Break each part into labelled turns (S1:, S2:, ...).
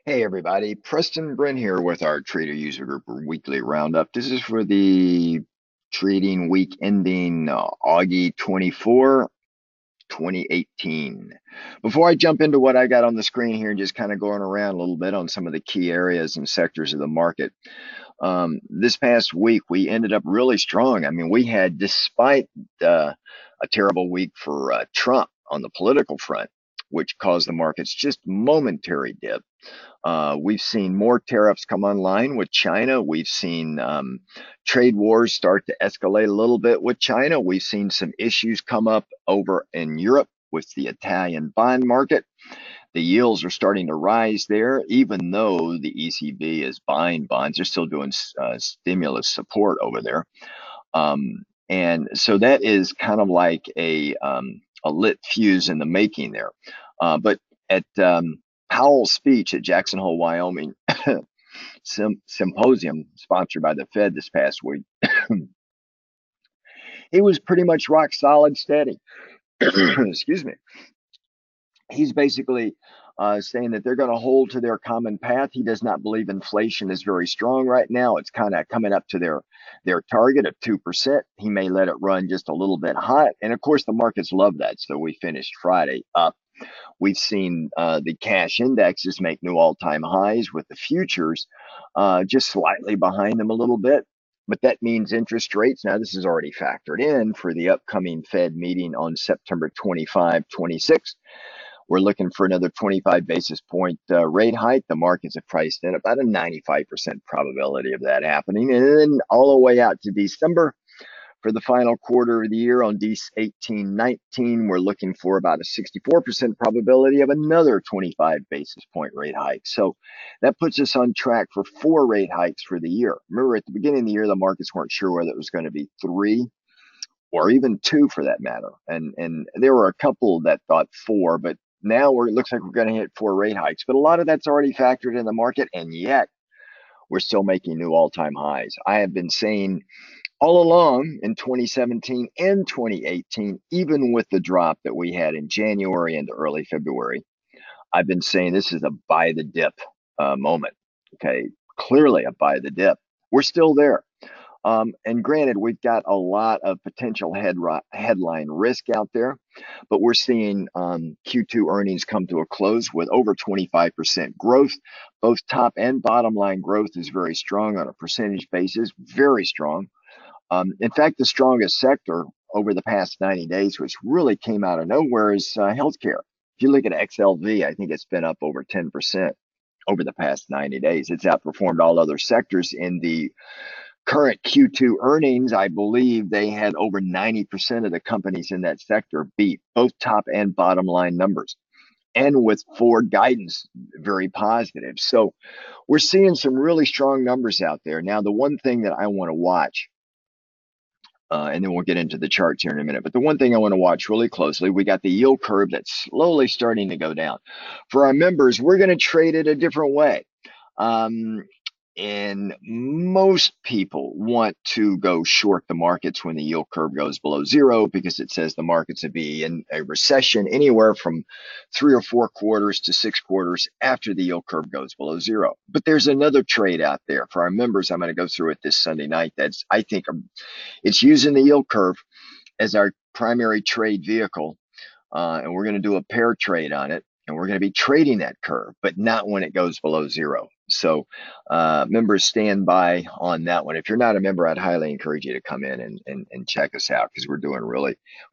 S1: Hey everybody, Preston Bryn here with our Trader User Group Weekly Roundup. This is for the trading week ending August 24, 2018. Before I jump into what I got on the screen here and just kind of going around a little bit on some of the key areas and sectors of the market, this past week we ended up really strong. I mean, we had, despite a terrible week for Trump on the political front, which caused the markets just momentary dip. We've seen more tariffs come online with China. We've seen trade wars start to escalate a little bit with China. We've seen some issues come up over in Europe with the Italian bond market. The yields are starting to rise there, even though the ECB is buying bonds. They're still doing stimulus support over there. And so that is kind of like a lit fuse in the making there. But at Powell's speech at Jackson Hole, Wyoming Symposium, sponsored by the Fed this past week, he was pretty much rock solid steady. Excuse me. He's basically saying that they're going to hold to their common path. He does not believe inflation is very strong right now. It's kind of coming up to their target of 2%. He may let it run just a little bit hot. And of course, the markets love that. So we finished Friday up. We've seen the cash indexes make new all-time highs, with the futures just slightly behind them a little bit. But that means interest rates. Now, this is already factored in for the upcoming Fed meeting on September 25, 26. We're looking for another 25 basis point rate hike. The markets have priced in about a 95% probability of that happening. And then all the way out to December, for the final quarter of the year on D18-19, we're looking for about a 64% probability of another 25 basis point rate hike. So that puts us on track for 4 rate hikes for the year. Remember, at the beginning of the year, the markets weren't sure whether it was going to be 3 or even 2 for that matter. And there were a couple that thought 4, but now it looks like we're going to hit 4 rate hikes. But a lot of that's already factored in the market, and yet we're still making new all-time highs. I have been saying all along in 2017 and 2018, even with the drop that we had in January and early February, I've been saying this is a buy the dip moment. Okay, clearly a buy the dip. We're still there. And granted, we've got a lot of potential headline risk out there, but we're seeing Q2 earnings come to a close with over 25% growth. Both top and bottom line growth is very strong on a percentage basis, very strong. In fact, the strongest sector over the past 90 days, which really came out of nowhere, is healthcare. If you look at XLV, I think it's been up over 10% over the past 90 days. It's outperformed all other sectors in the current Q2 earnings. I believe they had over 90% of the companies in that sector beat both top and bottom line numbers, and with forward guidance very positive. So we're seeing some really strong numbers out there. Now, the one thing that I want to watch, and then we'll get into the charts here in a minute. But the one thing I want to watch really closely, we got the yield curve that's slowly starting to go down. For our members, we're going to trade it a different way. And most people want to go short the markets when the yield curve goes below 0, because it says the markets would be in a recession anywhere from 3 or 4 quarters to 6 quarters after the yield curve goes below 0. But there's another trade out there for our members. I'm going to go through it this Sunday night. That's, I think, it's using the yield curve as our primary trade vehicle. And we're going to do a pair trade on it. And we're going to be trading that curve, but not when it goes below 0. So members, stand by on that one. If you're not a member, I'd highly encourage you to come in and check us out, because we're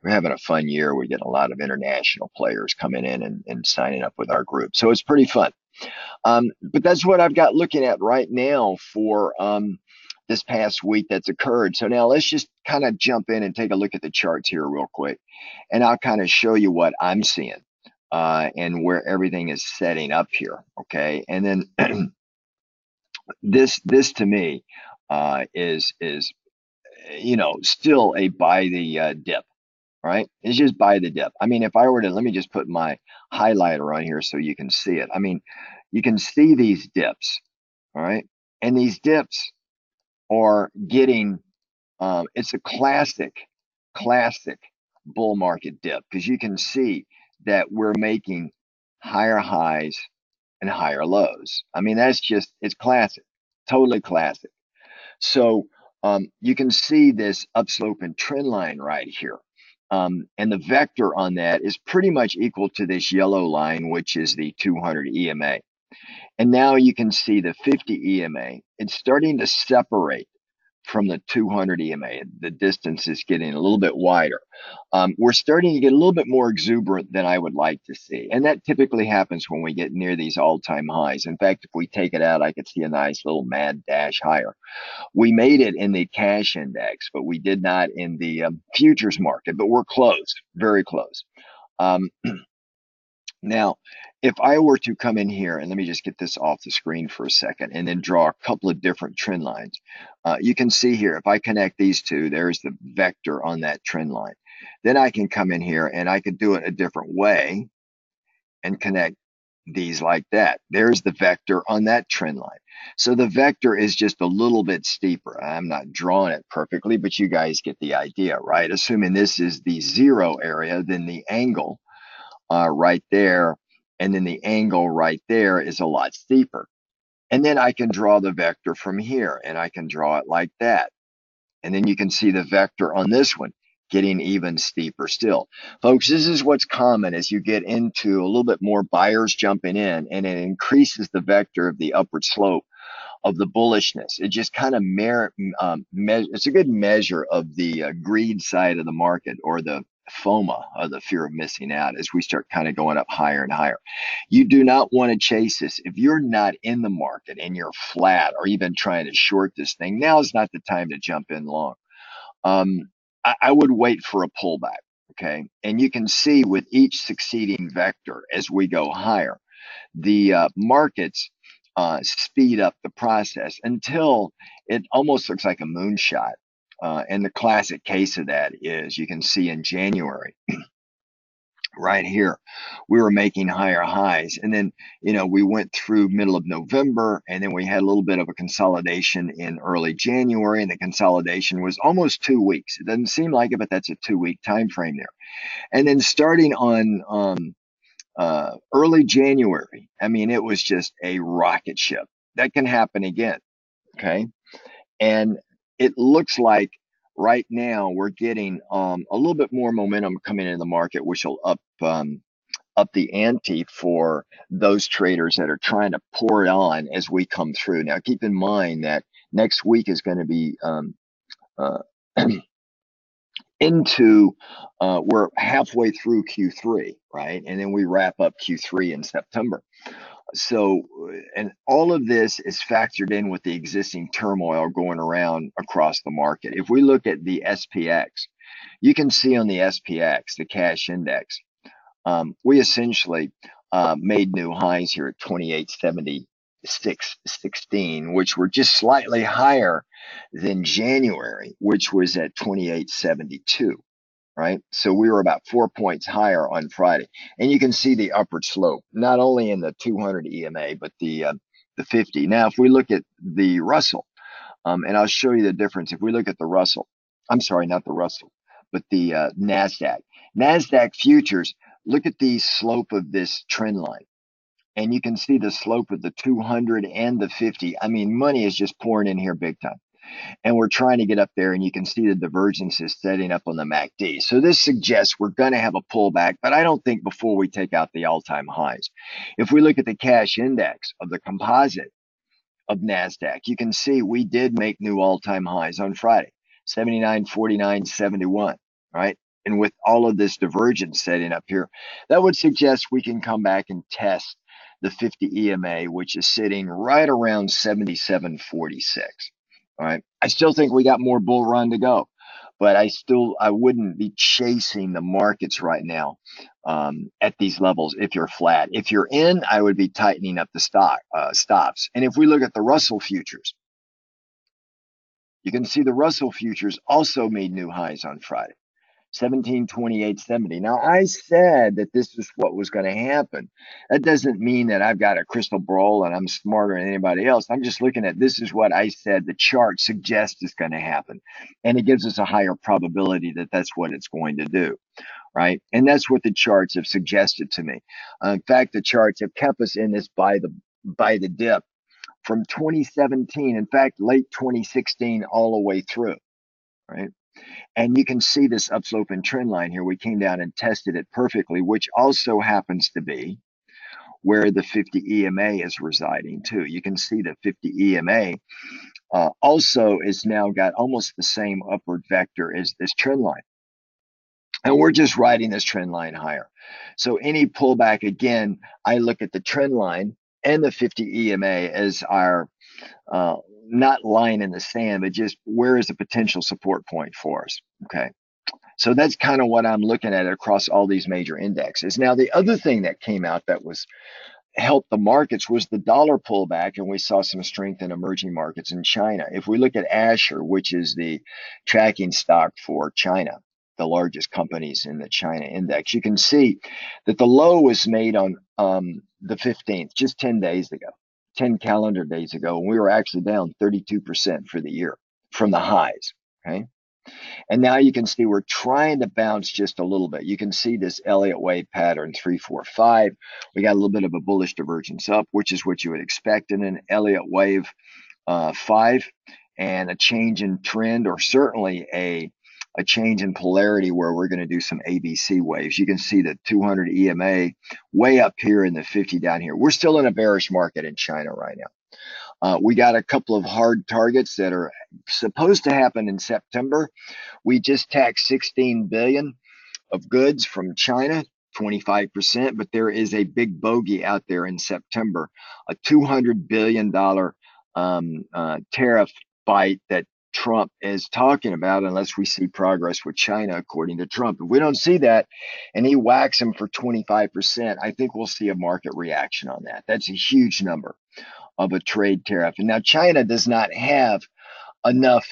S1: having a fun year. We get a lot of international players coming in and signing up with our group. So it's pretty fun. But that's what I've got looking at right now for this past week that's occurred. So now let's just kind of jump in and take a look at the charts here real quick. And I'll kind of show you what I'm seeing and where everything is setting up here. Okay. And then this to me is still a buy the dip, right? It's just buy the dip. I mean, if I were to, let me just put my highlighter on here so you can see it. I mean, you can see these dips, all right? And these dips are getting, it's a classic bull market dip, because you can see that we're making higher highs and higher lows. I mean, that's just, it's classic, totally classic. So you can see this upslope and trend line right here. And the vector on that is pretty much equal to this yellow line, which is the 200 EMA. And now you can see the 50 EMA. It's starting to separate from the 200 EMA. The distance is getting a little bit wider. We're starting to get a little bit more exuberant than I would like to see. And that typically happens when we get near these all-time highs. In fact, if we take it out, I could see a nice little mad dash higher. We made it in the cash index, but we did not in the futures market, but we're close, very close. Now, if I were to come in here, and let me just get this off the screen for a second, and then draw a couple of different trend lines, you can see here, if I connect these two, there's the vector on that trend line. Then I can come in here, and I could do it a different way and connect these like that. There's the vector on that trend line. So the vector is just a little bit steeper. I'm not drawing it perfectly, but you guys get the idea, right? Assuming this is the 0 area, then the angle right there, and then the angle right there is a lot steeper. And then I can draw the vector from here, and I can draw it like that. And then you can see the vector on this one getting even steeper still. Folks, this is what's common as you get into a little bit more buyers jumping in, and it increases the vector of the upward slope of the bullishness. It just kind of it's a good measure of the greed side of the market, or the FOMA, or the fear of missing out, as we start kind of going up higher and higher. You do not want to chase this. If you're not in the market and you're flat, or even trying to short this thing, now is not the time to jump in long. I would wait for a pullback, okay? And you can see with each succeeding vector as we go higher, the markets speed up the process until it almost looks like a moonshot. And the classic case of that is, you can see in January, right here, we were making higher highs. And then, we went through middle of November, and then we had a little bit of a consolidation in early January, and the consolidation was almost 2 weeks. It doesn't seem like it, but that's a 2-week time frame there. And then starting on early January, I mean, it was just a rocket ship. That can happen again, okay? And it looks like right now we're getting a little bit more momentum coming into the market, which will up the ante for those traders that are trying to pour it on as we come through. Now, keep in mind that next week is going to be we're halfway through Q3, right? And then we wrap up Q3 in September. So, and all of this is factored in with the existing turmoil going around across the market. If we look at the SPX, you can see on the SPX, the cash index, we essentially made new highs here at 2876.16, which were just slightly higher than January, which was at 2872. Right? So we were about 4 points higher on Friday. And you can see the upward slope, not only in the 200 EMA, but the 50. Now, if we look at the Russell, and I'll show you the difference. If we look at the Russell, I'm sorry, not the Russell, but the Nasdaq. Nasdaq futures, look at the slope of this trend line. And you can see the slope of the 200 and the 50. I mean, money is just pouring in here big time. And we're trying to get up there, and you can see the divergence is setting up on the MACD. So this suggests we're going to have a pullback, but I don't think before we take out the all-time highs. If we look at the cash index of the composite of Nasdaq, you can see we did make new all-time highs on Friday, 79, 49, 71, right? And with all of this divergence setting up here, that would suggest we can come back and test the 50 EMA, which is sitting right around 77.46. All right. I still think we got more bull run to go, but I wouldn't be chasing the markets right now at these levels if you're flat. If you're in, I would be tightening up the stops. And if we look at the Russell futures, you can see the Russell futures also made new highs on Friday, 1728.70. Now, I said that this is what was going to happen. That doesn't mean that I've got a crystal ball and I'm smarter than anybody else. I'm just looking at this is what I said the chart suggests is going to happen. And it gives us a higher probability that that's what it's going to do. right? And that's what the charts have suggested to me. In fact, the charts have kept us in this by the dip from 2017, in fact, late 2016, all the way through, right? And you can see this upslope and trend line here. We came down and tested it perfectly, which also happens to be where the 50 EMA is residing too. You can see the 50 EMA also is now got almost the same upward vector as this trend line. And we're just riding this trend line higher. So any pullback, again, I look at the trend line and the 50 EMA as our not line in the sand, but just where is the potential support point for us, okay? So that's kind of what I'm looking at across all these major indexes. Now, the other thing that came out that was helped the markets was the dollar pullback, and we saw some strength in emerging markets in China. If we look at Asher, which is the tracking stock for China, the largest companies in the China index, you can see that the low was made on the 15th, just 10 days ago, 10 calendar days ago, and we were actually down 32% for the year from the highs, okay? And now you can see we're trying to bounce just a little bit. You can see this Elliott wave pattern 3, 4, 5. We got a little bit of a bullish divergence up, which is what you would expect in an Elliott wave 5, and a change in trend, or certainly a change in polarity where we're going to do some ABC waves. You can see the 200 EMA way up here and the 50 down here. We're still in a bearish market in China right now. We got a couple of hard targets that are supposed to happen in September. We just taxed 16 billion of goods from China, 25%, but there is a big bogey out there in September, a $200 billion tariff bite that Trump is talking about, unless we see progress with China, according to Trump. If we don't see that and he whacks him for 25%, I think we'll see a market reaction on that. That's a huge number of a trade tariff. And now China does not have enough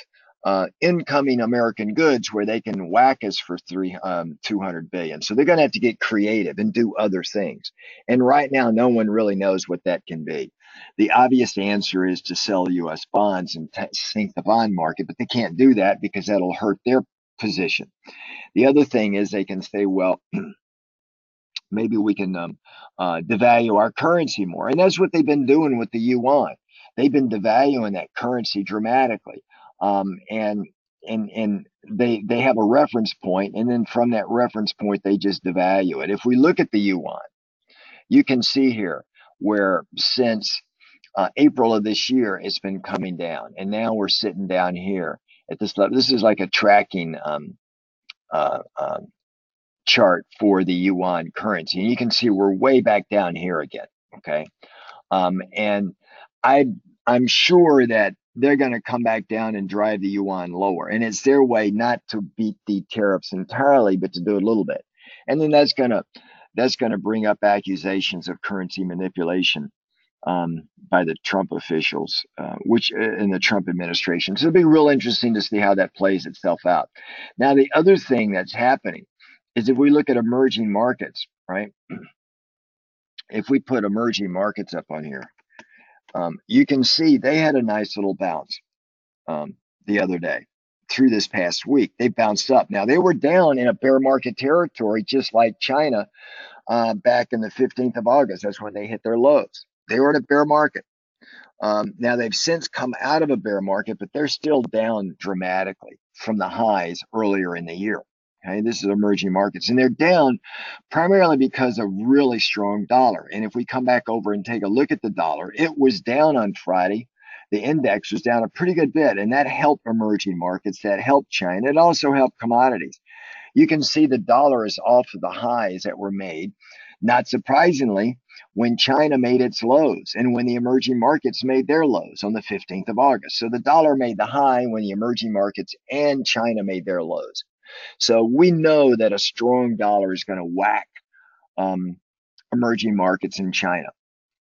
S1: incoming American goods where they can whack us for 200 billion. So they're going to have to get creative and do other things. And right now, no one really knows what that can be. The obvious answer is to sell U.S. bonds and sink the bond market, but they can't do that because that'll hurt their position. The other thing is they can say, well, maybe we can devalue our currency more. And that's what they've been doing with the yuan. They've been devaluing that currency dramatically. And they have a reference point, and then from that reference point, they just devalue it. If we look at the yuan, you can see here where since April of this year, it's been coming down. And now we're sitting down here at this level. This is like a tracking chart for the yuan currency. And you can see we're way back down here again, okay? And I'm sure that they're going to come back down and drive the yuan lower. And it's their way not to beat the tariffs entirely, but to do a little bit. And then that's going to bring up accusations of currency manipulation by the Trump officials, which in the Trump administration. So it'll be real interesting to see how that plays itself out. Now, the other thing that's happening is if we look at emerging markets, right? If we put emerging markets up on here, you can see they had a nice little bounce the other day through this past week. They bounced up. Now, they were down in a bear market territory, just like China back in the 15th of August. That's when they hit their lows. They were in a bear market. Now, they've since come out of a bear market, but they're still down dramatically from the highs earlier in the year. Okay, this is emerging markets, and they're down primarily because of really strong dollar. And if we come back over and take a look at the dollar, it was down on Friday. The index was down a pretty good bit, and that helped emerging markets. That helped China. It also helped commodities. You can see the dollar is off of the highs that were made, not surprisingly, when China made its lows and when the emerging markets made their lows on the 15th of August. So the dollar made the high when the emerging markets and China made their lows. So we know that a strong dollar is going to whack emerging markets in China.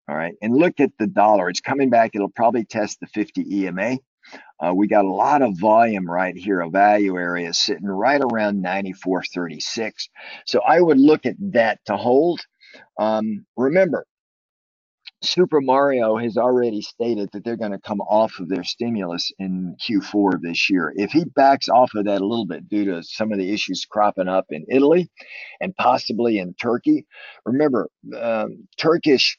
S1: All right. And look at the dollar. It's coming back. It'll probably test the 50 EMA. We got a lot of volume right here, a value area sitting right around 94.36. So I would look at that to hold. Remember, Super Mario has already stated that they're going to come off of their stimulus in Q4 of this year. If he backs off of that a little bit due to some of the issues cropping up in Italy and possibly in Turkey, remember, Turkish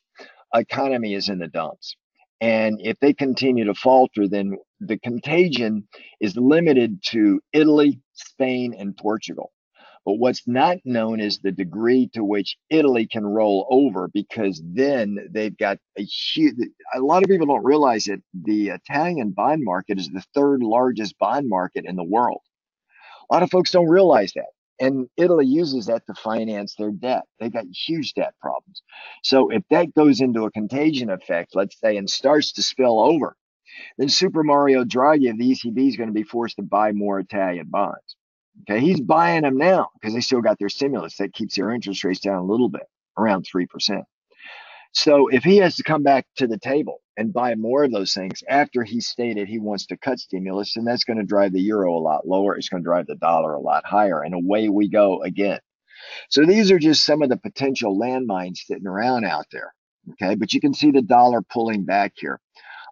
S1: economy is in the dumps. And if they continue to falter, then the contagion is limited to Italy, Spain, and Portugal. But what's not known is the degree to which Italy can roll over, because then they've got a lot of people don't realize that the Italian bond market is the third largest bond market in the world. A lot of folks don't realize that. And Italy uses that to finance their debt. They got huge debt problems. So if that goes into a contagion effect, let's say, and starts to spill over, then Super Mario Draghi of the ECB is going to be forced to buy more Italian bonds. Okay, he's buying them now because they still got their stimulus that keeps their interest rates down a little bit, around 3%. So if he has to come back to the table and buy more of those things after he stated he wants to cut stimulus, then that's going to drive the euro a lot lower. It's going to drive the dollar a lot higher, and away we go again. So these are just some of the potential landmines sitting around out there. Okay, but you can see the dollar pulling back here.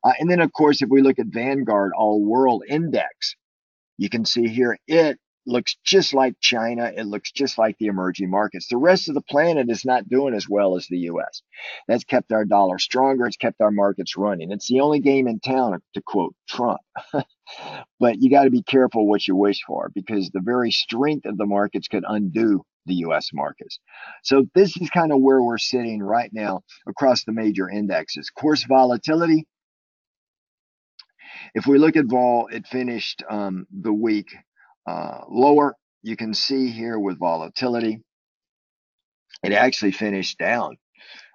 S1: And then, of course, if we look at Vanguard All World Index, you can see here it looks just like China. It looks just like the emerging markets. The rest of the planet is not doing as well as the U.S. That's kept our dollar stronger. It's kept our markets running. It's the only game in town, to quote Trump. But you got to be careful what you wish for, because the very strength of the markets could undo the U.S. markets. So this is kind of where we're sitting right now across the major indexes. Course volatility. If we look at vol, it finished the week lower. You can see here with volatility, it actually finished down,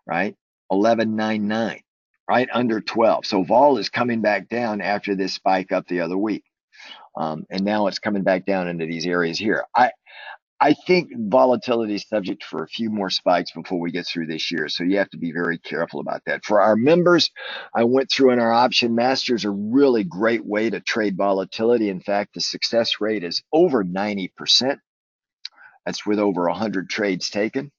S1: right? 11.99, right under 12. So vol is coming back down after this spike up the other week. And now it's coming back down into these areas here. I think volatility is subject for a few more spikes before we get through this year. So you have to be very careful about that. For our members, I went through, and our option masters a really great way to trade volatility. In fact, the success rate is over 90%. That's with over 100 trades taken.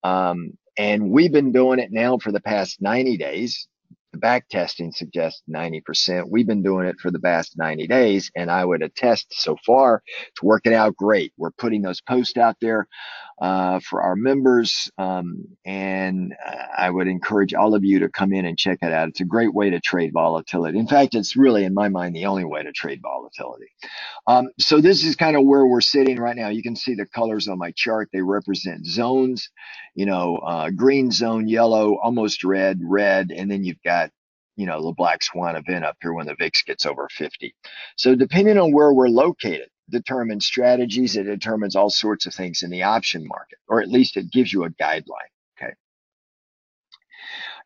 S1: And we've been doing it now for the past 90 days. The back testing suggests 90%. We've been doing it for the past 90 days, and I would attest so far it's working out great. We're putting those posts out there for our members, and I would encourage all of you to come in and check it out. It's a great way to trade volatility. In fact, it's really, in my mind, the only way to trade volatility. So this is kind of where we're sitting right now. You can see the colors on my chart. They represent zones, green zone, yellow, almost red, red, and then you've got, the black swan event up here when the VIX gets over 50. So depending on where we're located, determines strategies. It determines all sorts of things in the option market, or at least it gives you a guideline. Okay.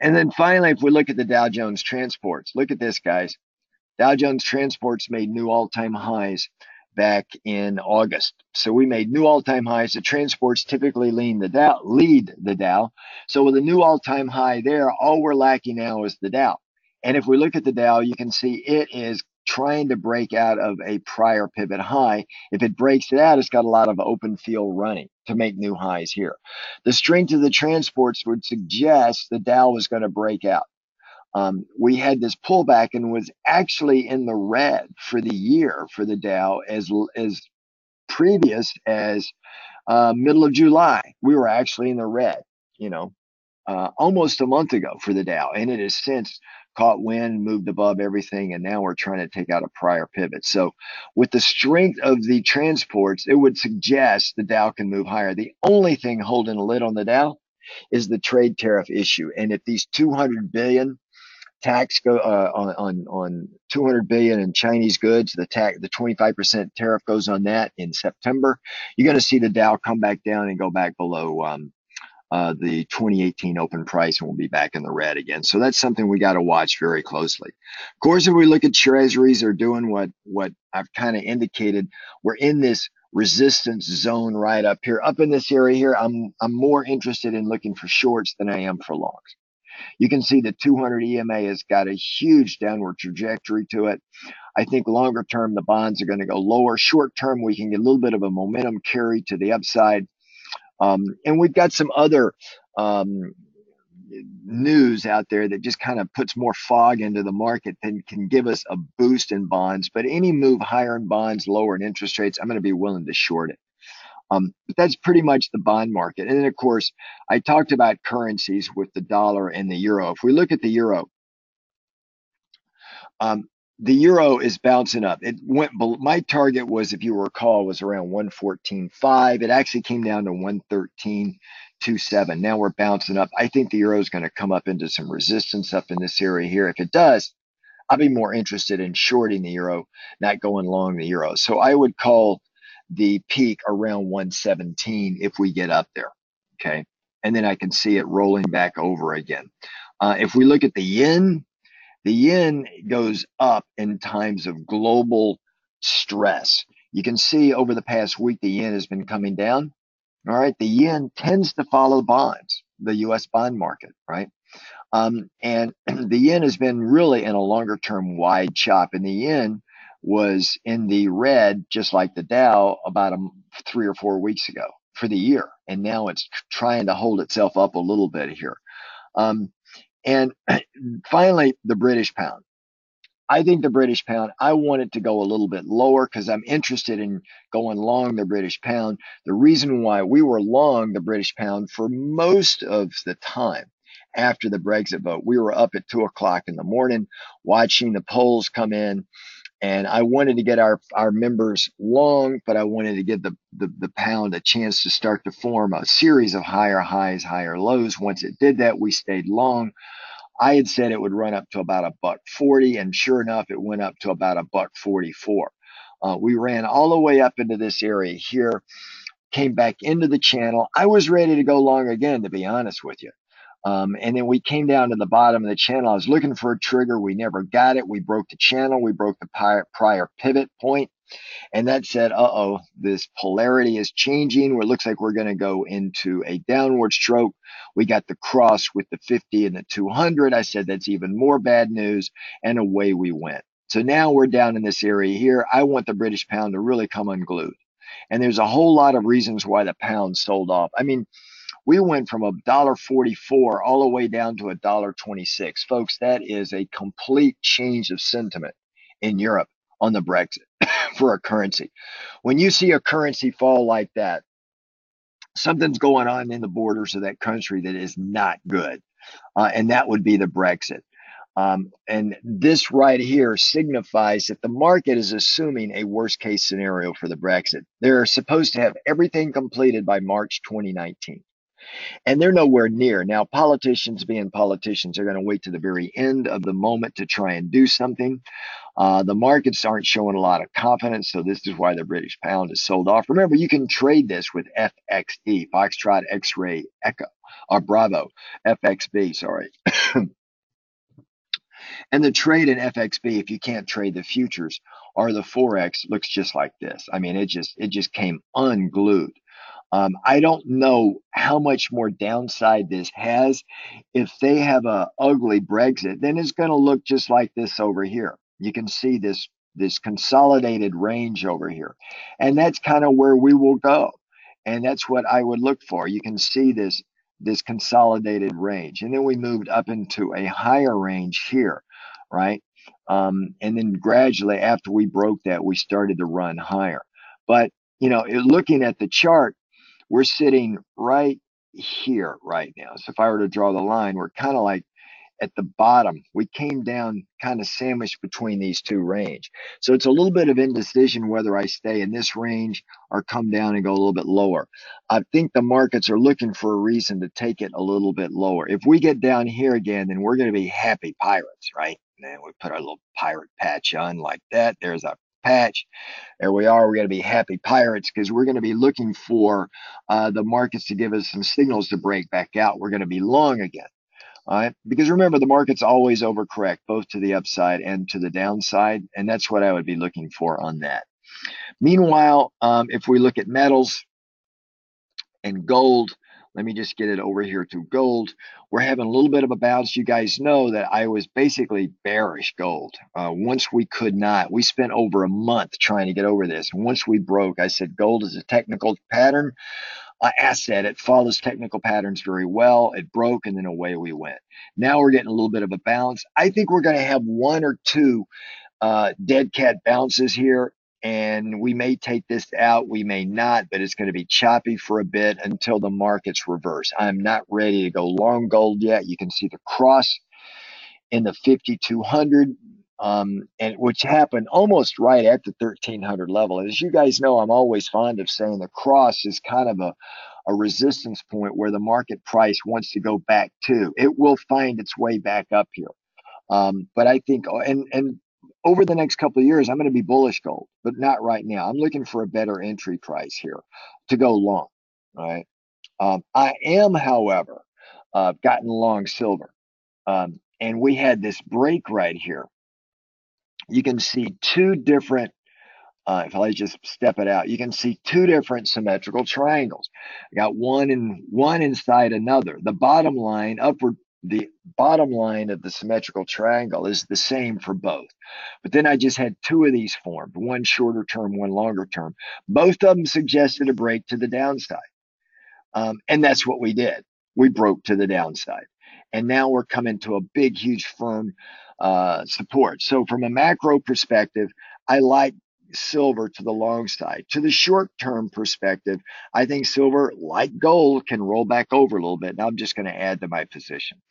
S1: And then finally, if we look at the Dow Jones Transports, look at this, guys. Dow Jones Transports made new all-time highs back in August. So we made new all-time highs. The transports typically lead the Dow. So with a new all-time high there, all we're lacking now is the Dow. And if we look at the Dow, you can see it is trying to break out of a prior pivot high. If it breaks it out, it's got a lot of open field running to make new highs here. The strength of the transports would suggest the Dow was going to break out. We had this pullback and was actually in the red for the year for the Dow as previous as middle of July. We were actually in the red, almost a month ago for the Dow, and it has since caught wind, moved above everything, and now we're trying to take out a prior pivot. So with the strength of the transports, it would suggest the Dow can move higher. The only thing holding a lid on the Dow is the trade tariff issue. And if these 200 billion tax go on 200 billion in Chinese goods, the 25% tariff goes on that in September, you're going to see the Dow come back down and go back below the 2018 open price, and we'll be back in the red again. So that's something we got to watch very closely. Of course, if we look at treasuries, they're doing what I've kind of indicated. We're in this resistance zone right up here. Up in this area here, I'm more interested in looking for shorts than I am for longs. You can see the 200 EMA has got a huge downward trajectory to it. I think longer term, the bonds are going to go lower. Short term, we can get a little bit of a momentum carry to the upside. And we've got some other news out there that just kind of puts more fog into the market than can give us a boost in bonds. But any move higher in bonds, lower in interest rates, I'm going to be willing to short it. But that's pretty much the bond market. And then, of course, I talked about currencies with the dollar and the euro. If we look at the euro, the euro is bouncing up. It went. My target was, if you recall, was around 114.5. It actually came down to 113.27. Now we're bouncing up. I think the euro is going to come up into some resistance up in this area here. If it does, I'll be more interested in shorting the euro, not going long the euro. So I would call the peak around 117 if we get up there. Okay. And then I can see it rolling back over again. If we look at the yen goes up in times of global stress. You can see over the past week, the yen has been coming down. All right. The yen tends to follow bonds, the U.S. bond market, right? And the yen has been really in a longer term wide chop, and the yen was in the red, just like the Dow, about 3 or 4 weeks ago for the year. And now it's trying to hold itself up a little bit here. And finally, the British pound. I think the British pound, I want it to go a little bit lower because I'm interested in going long the British pound. The reason why we were long the British pound for most of the time after the Brexit vote, we were up at 2 o'clock in the morning watching the polls come in. And I wanted to get our members long, but I wanted to give the pound a chance to start to form a series of higher highs, higher lows. Once it did that, we stayed long. I had said it would run up to about $1.40, and sure enough, it went up to about $1.44. We ran all the way up into this area here, came back into the channel. I was ready to go long again, to be honest with you. And then we came down to the bottom of the channel. I was looking for a trigger. We never got it. We broke the channel. We broke the prior pivot point. And that said, this polarity is changing. It looks like we're going to go into a downward stroke. We got the cross with the 50 and the 200. I said, that's even more bad news. And away we went. So now we're down in this area here. I want the British pound to really come unglued. And there's a whole lot of reasons why the pound sold off. I mean, we went from $1.44 all the way down to $1.26. Folks, that is a complete change of sentiment in Europe on the Brexit for a currency. When you see a currency fall like that, something's going on in the borders of that country that is not good. And that would be the Brexit. And this right here signifies that the market is assuming a worst case scenario for the Brexit. They're supposed to have everything completed by March 2019. And they're nowhere near. Now, politicians being politicians are going to wait to the very end of the moment to try and do something. The markets aren't showing a lot of confidence, so this is why the British pound is sold off. Remember, you can trade this with FXE, Foxtrot X-Ray Echo, or Bravo, FXB, sorry. And the trade in FXB, if you can't trade the futures or the Forex, looks just like this. I mean, it just came unglued. I don't know how much more downside this has. If they have a ugly Brexit, then it's going to look just like this over here. You can see this consolidated range over here. And that's kind of where we will go. And that's what I would look for. You can see this consolidated range. And then we moved up into a higher range here, right? And then gradually after we broke that, we started to run higher. But, looking at the chart, we're sitting right here right now. So if I were to draw the line, we're kind of like at the bottom. We came down kind of sandwiched between these two range. So it's a little bit of indecision whether I stay in this range or come down and go a little bit lower. I think the markets are looking for a reason to take it a little bit lower. If we get down here again, then we're going to be happy pirates, right? And we put our little pirate patch on like that. There's a patch. There we are. We're going to be happy pirates because we're going to be looking for the markets to give us some signals to break back out. We're going to be long again. All right. Because remember, the markets always overcorrect both to the upside and to the downside. And that's what I would be looking for on that. Meanwhile, if we look at metals and gold, let me just get it over here to gold. We're having a little bit of a bounce. You guys know that I was basically bearish gold. Once we could not, we spent over a month trying to get over this. And once we broke, I said gold is a technical pattern. asset. It follows technical patterns very well. It broke, and then away we went. Now we're getting a little bit of a bounce. I think we're going to have one or two dead cat bounces here, and we may take this out. We may not, but it's going to be choppy for a bit until the markets reverse. I'm not ready to go long gold yet. You can see the cross in the 5200, and which happened almost right at the 1300 level. And as you guys know, I'm always fond of saying the cross is kind of a resistance point where the market price wants to go back to. It will find its way back up here. But I think, and over the next couple of years, I'm going to be bullish gold, but not right now. I'm looking for a better entry price here to go long. All right. I am, however, gotten long silver. And we had this break right here. You can see two different, if I just step it out, you can see two different symmetrical triangles. I got one inside another. The bottom line of the symmetrical triangle is the same for both. But then I just had two of these formed, one shorter term, one longer term. Both of them suggested a break to the downside. And that's what we did. We broke to the downside. And now we're coming to a big, huge firm support. So from a macro perspective, I like silver to the long side. To the short-term perspective, I think silver, like gold, can roll back over a little bit. And I'm just going to add to my position.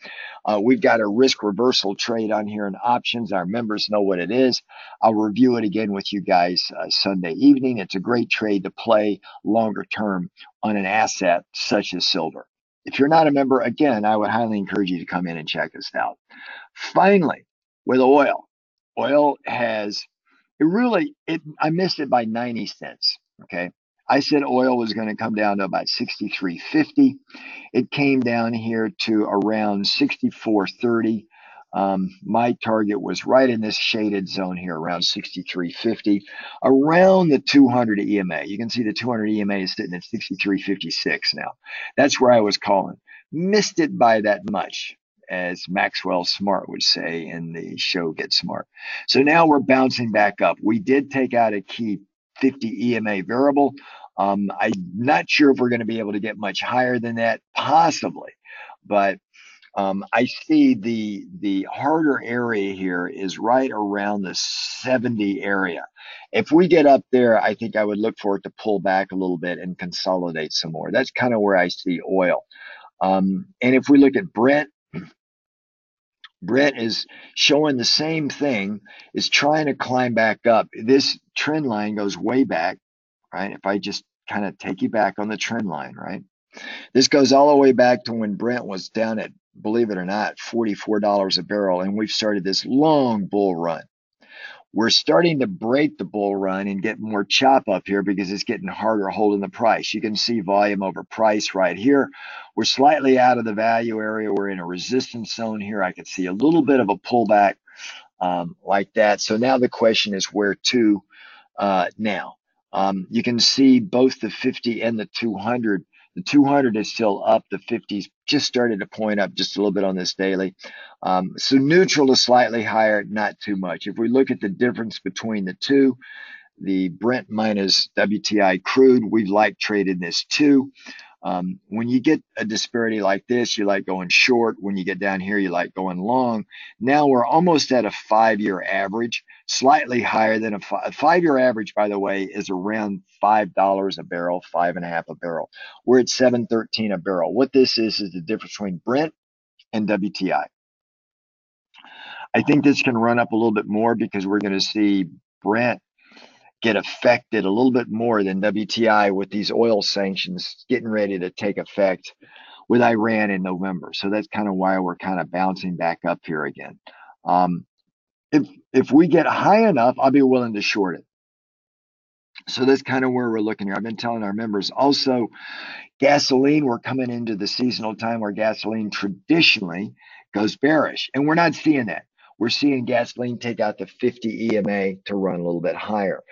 S1: We've got a risk reversal trade on here in options. Our members know what it is. I'll review it again with you guys Sunday evening. It's a great trade to play longer term on an asset such as silver. If you're not a member, again, I would highly encourage you to come in and check us out. Finally, with oil has, I missed it by 90 cents. Okay. I said oil was going to come down to about 63.50. It came down here to around 64.30. My target was right in this shaded zone here, around 63.50, around the 200 EMA. You can see the 200 EMA is sitting at 63.56 now. That's where I was calling. Missed it by that much, as Maxwell Smart would say in the show Get Smart. So now we're bouncing back up. We did take out a key 50 EMA variable. I'm not sure if we're going to be able to get much higher than that, possibly, but I see the harder area here is right around the 70 area. If we get up there, I think I would look for it to pull back a little bit and consolidate some more. That's kind of where I see oil. And if we look at Brent is showing the same thing, is trying to climb back up. This trend line goes way back, right? If I just kind of take you back on the trend line, right? This goes all the way back to when Brent was down at, believe it or not, $44 a barrel, and we've started this long bull run. We're starting to break the bull run and get more chop up here because it's getting harder holding the price. You can see volume over price right here. We're slightly out of the value area. We're in a resistance zone here. I can see a little bit of a pullback like that. So now the question is where to now. You can see both the 50 and the 200. The 200 is still up. The 50's just started to point up just a little bit on this daily. So neutral to slightly higher, not too much. If we look at the difference between the two, the Brent minus WTI crude, we've like traded this too. When you get a disparity like this, you like going short. When you get down here, you like going long. Now we're almost at a 5-year average, slightly higher than a 5-year average, by the way, is around $5 a barrel, $5.50 a barrel. We're at $7.13 a barrel. What this is the difference between Brent and WTI. I think this can run up a little bit more because we're going to see Brent get affected a little bit more than WTI with these oil sanctions getting ready to take effect with Iran in November. So that's kind of why we're kind of bouncing back up here again. If we get high enough, I'll be willing to short it. So that's kind of where we're looking here. I've been telling our members also, gasoline, we're coming into the seasonal time where gasoline traditionally goes bearish, and we're not seeing that. We're seeing gasoline take out the 50 EMA to run a little bit higher.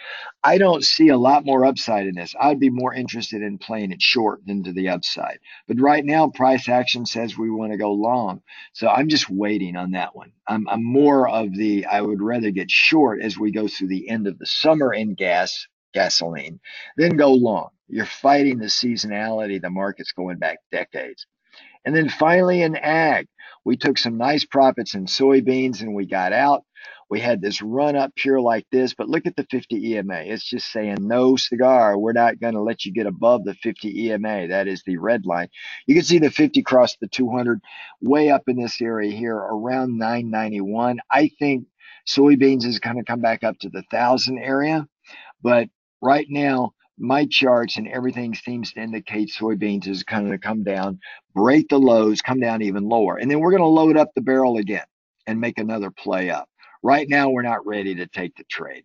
S1: I don't see a lot more upside in this. I'd be more interested in playing it short than to the upside. But right now, price action says we want to go long. So I'm just waiting on that one. I'm more of the, I would rather get short as we go through the end of the summer in gasoline, then go long. You're fighting the seasonality. The market's going back decades. And then finally in ag, we took some nice profits in soybeans and we got out. We had this run up here like this, but look at the 50 EMA. It's just saying no cigar. We're not going to let you get above the 50 EMA. That is the red line. You can see the 50 cross the 200 way up in this area here around 991. I think soybeans is going to come back up to the 1,000 area, but right now, my charts and everything seems to indicate soybeans is going to come down, break the lows, come down even lower. And then we're going to load up the barrel again and make another play up. Right now, we're not ready to take the trade.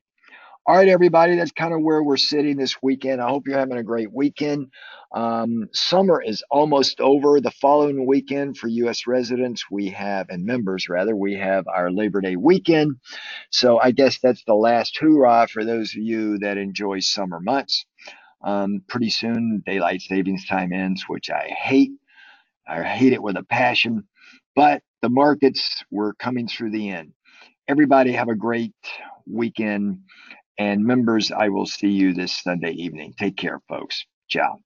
S1: All right, everybody, that's kind of where we're sitting this weekend. I hope you're having a great weekend. Summer is almost over. The following weekend for U.S. residents, we have, and members rather, we have our Labor Day weekend. So I guess that's the last hoorah for those of you that enjoy summer months. Pretty soon, daylight savings time ends, which I hate. I hate it with a passion. But the markets were coming through the end. Everybody have a great weekend. And members, I will see you this Sunday evening. Take care, folks. Ciao.